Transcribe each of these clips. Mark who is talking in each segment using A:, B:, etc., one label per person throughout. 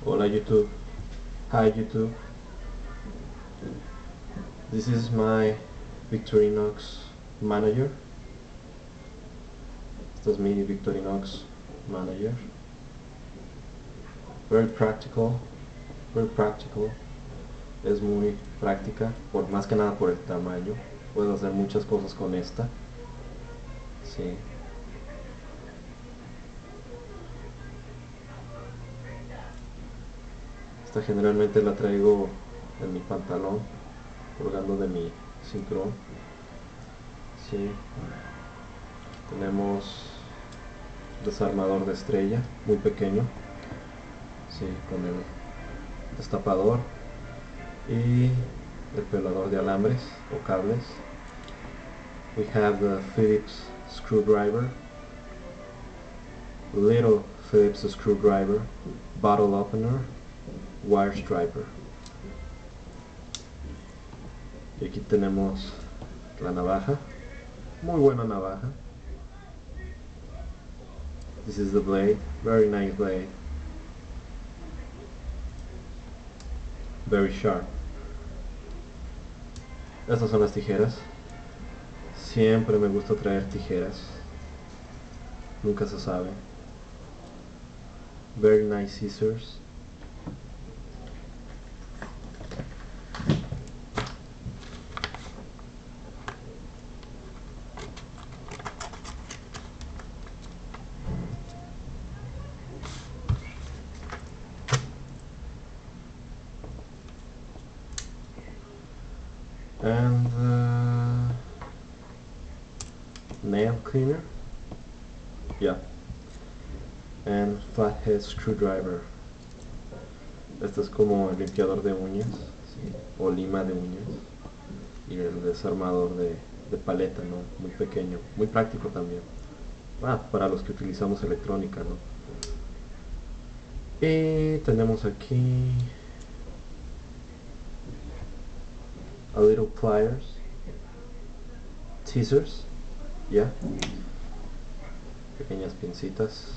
A: Hola YouTube. Hi YouTube. This is my Victorinox Manager. Esta es mi Victorinox Manager. Very practical. Very practical. Es muy práctica, más que nada por el tamaño. Puedes hacer muchas cosas con esta. Sí. Esta generalmente la traigo en mi pantalón, colgando de mi cinturón. Sí. Tenemos desarmador de estrella, muy pequeño. Sí, con el destapador y el pelador de alambres o cables. We have the Phillips screwdriver, little Phillips screwdriver, bottle opener, wire striper. Y aquí tenemos la navaja, muy buena navaja. This is the blade, very nice blade, very sharp. Estas son las tijeras. Siempre me gusta traer tijeras, nunca se sabe. Very nice scissors. And nail cleaner, yeah, and flathead screwdriver. Este es como el limpiador de uñas, ¿sí? O lima de uñas, y el desarmador de paleta, ¿no? Muy pequeño, muy práctico también, para los que utilizamos electrónica, ¿no? Y tenemos aquí a little pliers, scissors, ya, pequeñas pincitas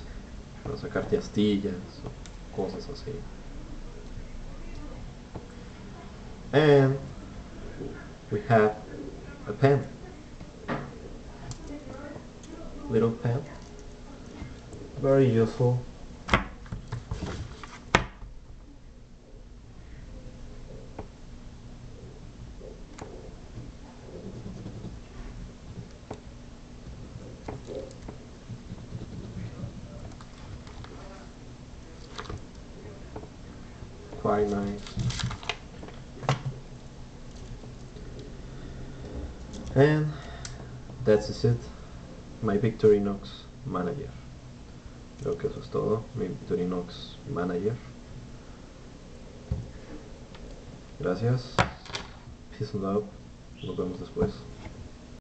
A: para sacarte astillas o cosas así. And we have a pen, little pen, very useful. Quite nice. And that's it, my Victorinox Manager. Creo que eso es todo, mi Victorinox Manager. Gracias. Peace and love. Nos vemos después.